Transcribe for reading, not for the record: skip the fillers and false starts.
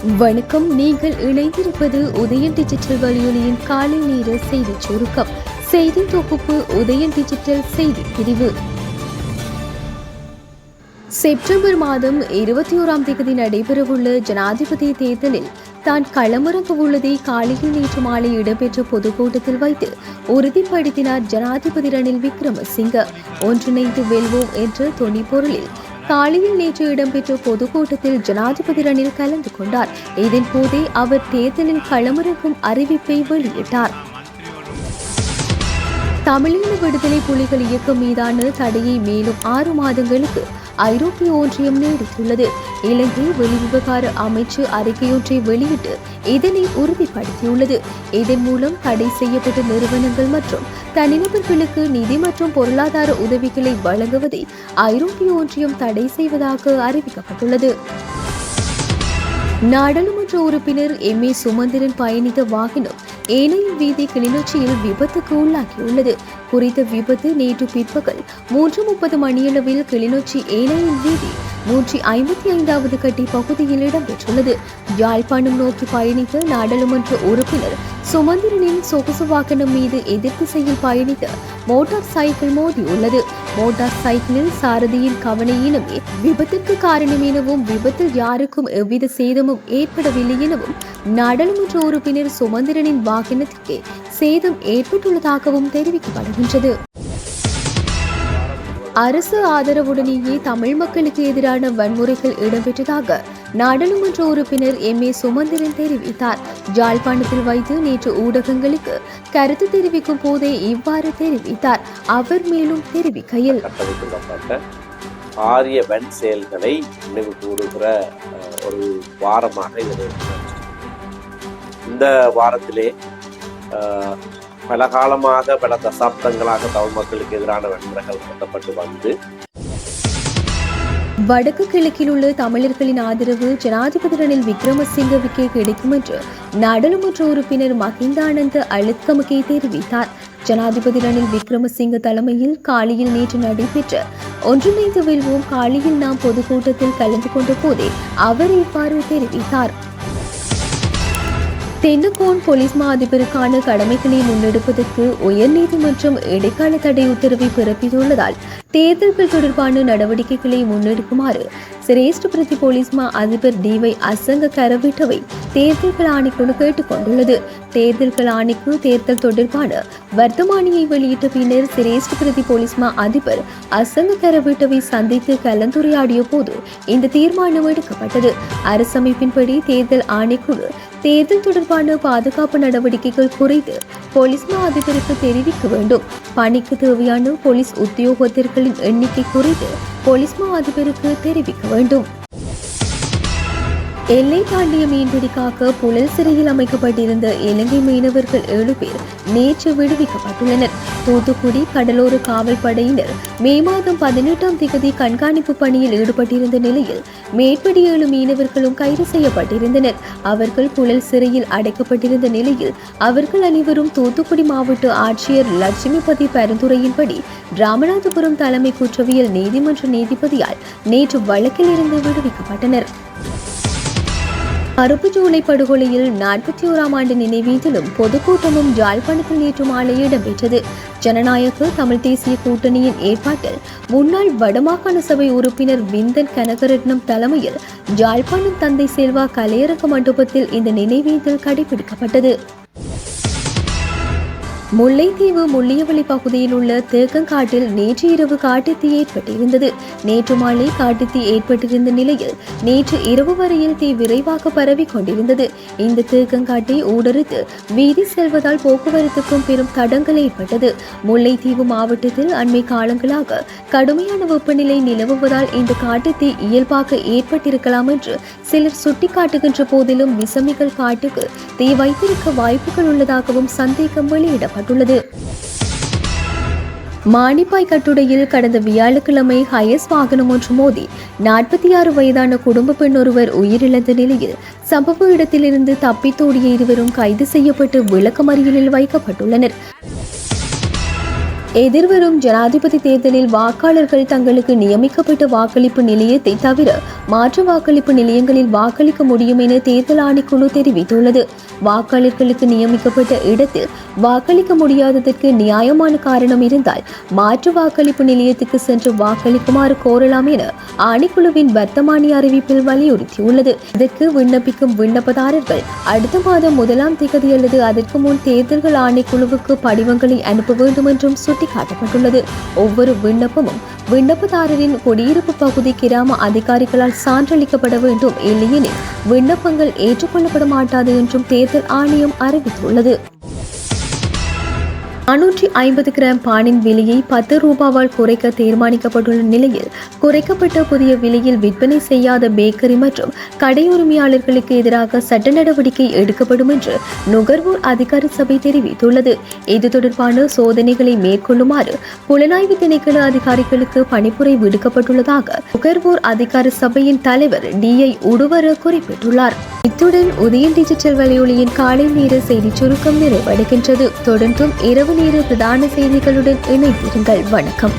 வணக்கம். நீங்கள் இணைந்திருப்பது உதயன் டிஜிட்டல் வலையொலியின் காலை நேர செய்தி சுருக்கம். செய்தி தொகுப்பு உதயன் டிஜிட்டல் செய்தி பிரிவு. செப்டம்பர் மாதம் 21ஆம் தேதி நடைபெறவுள்ள ஜனாதிபதி தேர்தலில் தான் களமிறங்க உள்ளதை காலையில் நேற்று மாலை இடம்பெற்ற பொதுக்கூட்டத்தில் வைத்து உறுதிப்படுத்தினார் ஜனாதிபதி ரணில் விக்ரமசிங்க. ஒன்றிணைந்து வெல்வோம் என்ற தொனிப்பொருளில் காலையில் நேற்று இடம்பெற்ற பொதுக்கூட்டத்தில் ஜனாதிபதி ரணில் கலந்து கொண்டார். இதன் போதே அவர் தேர்தலில் களமிறக்கும் அறிவிப்பை வெளியிட்டார். தமிழீழ விடுதலை புலிகள் இயக்கம் மீதான தடையை மேலும் 6 மாதங்களுக்கு ஐரோப்பிய ஒன்றியம் நீடித்துள்ளது. இலங்கை வெளிவிவகார அமைச்சு அறிக்கையொன்றை வெளியிட்டு இதனை உறுதிப்படுத்தியுள்ளது. இதன் மூலம் தடை செய்யப்பட்ட நிறுவனங்கள் மற்றும் தனிநபர்களுக்கு நிதி மற்றும் பொருளாதார உதவிகளை வழங்குவதை ஐரோப்பிய ஒன்றியம் தடை செய்வதாக அறிவிக்கப்பட்டுள்ளது. நாடாளுமன்ற உறுப்பினர் எம்.ஏ. சுமந்திரன் பயணித்த வாகனம் ஏனையின் வீதி கிளிநொச்சியில் விபத்துக்கு உள்ளாகியுள்ளது. குறித்த விபத்து நேற்று பிற்பகல் 3:30 மணியளவில் கிளிநொச்சி ஏனையின் வீதி 155வது கட்டி பகுதியில் இடம்பெற்றுள்ளது. யாழ்ப்பாணம் நோக்கி பயணித்த நாடாளுமன்ற உறுப்பினர் சுமந்திரனின் சொகுசு வாகனம் மீது எதிர் திசையில் பயணித்த மோட்டார் சைக்கிள் மோதியுள்ளது. மோட்டார் சைக்கிளில் சாரதியின் கவனையினமே விபத்திற்கு காரணம் எனவும் விபத்தில் யாருக்கும் எவ்வித சேதமும் ஏற்படவில்லை எனவும் நாடாளுமன்ற உறுப்பினர் சுமந்திரனின் வாகனத்திற்கு சேதம் ஏற்பட்டுள்ளதாகவும் தெரிவிக்கப்படுகின்றது. அரசு ஆதரவுடனேயே தமிழ் மக்களுக்கு எதிரான வன்முறைகள் இடம்பெற்றதாக நாடாளுமன்ற உறுப்பினர் எம்.ஏ. சுமந்திரன் தெரிவித்தார். யாழ்ப்பாணத்தில் வைத்து நேற்று ஊடகங்களுக்கு கருத்து தெரிவிக்கும் போதே இவ்வாறு தெரிவித்தார். அவர் மேலும் தெரிவிக்கையில், ஆரிய வன் செயல்களை நினைவு கூறுகிற ஒரு வாரமாக இந்த வாரத்திலே பல காலமாக பல தசாப்தங்களாக தமிழ் மக்களுக்கு எதிரான வன்முறைகள் நடத்தப்பட்டு வந்து வடக்கு கிழக்கில் உள்ள தமிழர்களின் ஆதரவு ஜனாதிபதி ரணில் விக்ரமசிங்கவுக்கே கிடைக்கும் என்று நாடாளுமன்ற உறுப்பினர் மஹிந்தானந்த அழுத்கமகே தெரிவித்தார். ஜனாதிபதி ரணில் விக்ரமசிங்க தலைமையில் காலியில் நேற்று நடைபெற்ற ஒன்றிணைந்து வெல்வோம் காலியில் நாம் பொதுக்கூட்டத்தில் கலந்து கொண்ட போதே அவர் இவ்வாறு தெரிவித்தார். தென்னகோன் போலீஸ் மா அதிபருக்கான கடமைகளை முன்னெடுப்பதற்கு உயர்நீதிமன்றம் இடைக்கால தடை உத்தரவை பிறப்பித்துள்ளதால் தேர்தல்கள் தொடர்பான நடவடிக்கைகளை முன்னெடுக்குமாறு சிரேஷ்ட பிரதி போலீஸ் மா அதிபர் டி.வை. அசங்க கரவிட்டவை தேர்தல்கள் ஆணைக்குழு கேட்டுக் கொண்டுள்ளது. தேர்தல்கள் ஆணைக்கு தேர்தல் தொடர்பான வர்த்தமானியை வெளியிட்ட பின்னர் சிரேஷ்ட பிரதி போலீஸ் மா அதிபர் அசங்க கரவிட்டவை சந்தித்து கலந்துரையாடிய போது இந்த தீர்மானம் எடுக்கப்பட்டது. அரசமைப்பின்படி தேர்தல் ஆணைக்குழு தேர்தல் தொடர்பான பாதுகாப்பு நடவடிக்கைகள் குறித்து போலீஸ் மா அதிபருக்கு தெரிவிக்க வேண்டும். பணிக்கு தேவையான போலீஸ் உத்தியோகத்தர்களின் எண்ணிக்கை குறித்து போலீஸ் மா அதிபருக்கு தெரிவிக்க வேண்டும். எல்லை தாண்டிய மீன்பிடிக்காக புழல் சிறையில் அமைக்கப்பட்டிருந்த இலங்கை மீனவர்கள் 7 பேர் நேற்று விடுவிக்கப்பட்டுள்ளனர். தூத்துக்குடி கடலோர காவல் படையினர் மே மாதம் 18ஆம் தேதி கண்காணிப்பு பணியில் ஈடுபட்டிருந்த நிலையில் மேற்படி 7 மீனவர்களும் கைது செய்யப்பட்டிருந்தனர். அவர்கள் புழல் சிறையில் அடைக்கப்பட்டிருந்த நிலையில் அவர்கள் அனைவரும் தூத்துக்குடி மாவட்ட ஆட்சியர் லட்சுமிபதி பரிந்துரையின்படி ராமநாதபுரம் தலைமை குற்றவியல் நீதிமன்ற நீதிபதியால் நேற்று வழக்கில் இருந்து விடுவிக்கப்பட்டனர். கருப்பு ஜூலை படுகொலையில் 41ஆம் ஆண்டு நினைவீட்டிலும் பொதுக்கூட்டமும் யாழ்ப்பாணத்தில் நேற்று மாலை இடம்பெற்றது. ஜனநாயக தமிழ் தேசிய கூட்டணியின் ஏற்பாட்டில் முன்னாள் வடமாகாண சபை உறுப்பினர் விந்தன் கனகரட்னம் தலைமையில் யாழ்ப்பாணம் தந்தை செல்வா கலையரங்க மண்டபத்தில் இந்த நினைவீட்டில் கடைபிடிக்கப்பட்டது. முல்லைத்தீவு முள்ளியவளி பகுதியில் உள்ள தேக்கங்காட்டில் நேற்று இரவு காட்டுத்தீ ஏற்பட்டிருந்தது. நேற்று மாலை காட்டுத்தீ ஏற்பட்டிருந்த நிலையில் நேற்று இரவு வரையில் தீ விரைவாக பரவி கொண்டிருந்தது. இந்த தேக்கங்காட்டை ஊடறுத்து வீதி செல்வதால் போக்குவரத்துக்கும் பெரும் தடங்கள் ஏற்பட்டது. முல்லைத்தீவு மாவட்டத்தில் அண்மை காலங்களாக கடுமையான வெப்பநிலை நிலவுவதால் இந்த காட்டுத்தீ இயல்பாக ஏற்பட்டிருக்கலாம் என்று சிலர் சுட்டிக்காட்டுகின்ற போதிலும் விசமிகள் காட்டுக்கு தீ வைத்திருக்க வாய்ப்புகள் உள்ளதாகவும் சந்தேகம் வெளியிடப்பட்டது. மானிப்பாய் கட்டுடையில் கடந்த வியாழக்கிழமை ஹயஸ் வாகனம் ஒன்று மோதி 46 வயதான குடும்ப பெண் ஒருவர் உயிரிழந்த நிலையில் சம்பவ இடத்திலிருந்து தப்பித்தோடிய இருவரும் கைது செய்யப்பட்டு விளக்கமறியலில் வைக்கப்பட்டுள்ளனர். எதிர்வரும் ஜனாதிபதி தேர்தலில் வாக்காளர்கள் தங்களுக்கு நியமிக்கப்பட்ட வாக்களிப்பு நிலையத்தை தவிர மாற்று வாக்களிப்பு நிலையங்களில் வாக்களிக்க முடியும் என தேர்தல் ஆணைக்குழு தெரிவித்துள்ளது. வாக்காளர்களுக்கு நியமிக்கப்பட்ட இடத்தில் வாக்களிக்க முடியாததற்கு நியாயமான காரணம் இருந்தால் மாற்று வாக்களிப்பு நிலையத்துக்கு சென்று வாக்களிக்குமாறு கோரலாம் என ஆணைக்குழுவின் வர்த்தமானி அறிவிப்பில் வலியுறுத்தியுள்ளது. இதற்கு விண்ணப்பிக்கும் விண்ணப்பதாரர்கள் அடுத்த மாதம் 1ஆம் தேதி அல்லது அதற்கு முன் தேர்தல்கள் ஆணைக்குழுவுக்கு படிவங்களை அனுப்ப வேண்டும் என்றும் சுட்டிக்காட்டப்பட்டுள்ளது. ஒவ்வொரு விண்ணப்பமும் விண்ணப்பதாரரின் குடியிருப்பு பகுதி கிராம அதிகாரிகளால் சான்றளிக்கப்பட வேண்டும், இல்லையெனில் விண்ணப்பங்கள் ஏற்றுக்கொள்ளப்பட மாட்டாது என்றும் தேர்தல் ஆணையம் அறிவித்துள்ளது. 450 கிராம் பானின் விலையை 10 ரூபாவால் குறைக்க தீர்மானிக்கப்பட்டுள்ள நிலையில் குறைக்கப்பட்ட புதிய விலையில் விற்பனை செய்யாத பேக்கரி மற்றும் கடை உரிமையாளர்களுக்கு எதிராக சட்ட நடவடிக்கை எடுக்கப்படும் என்று நுகர்வோர் அதிகார சபை தெரிவித்துள்ளது. இது தொடர்பான சோதனைகளை மேற்கொள்ளுமாறு புலனாய்வு திணைக்கள அதிகாரிகளுக்கு பணிப்புரை விடுக்கப்பட்டுள்ளதாக நுகர்வோர் அதிகார சபையின் தலைவர் DI உடுவர குறிப்பிட்டுள்ளார். இத்துடன் உதயன் டிஜிட்டல் வலையொலியின் காலை நேர செய்தி சுருக்கம் நிறைவடைகின்றது. தொடர்ந்தும் இரவு நேர பிரதான செய்திகளுடன் இணைந்திருங்கள். வணக்கம்.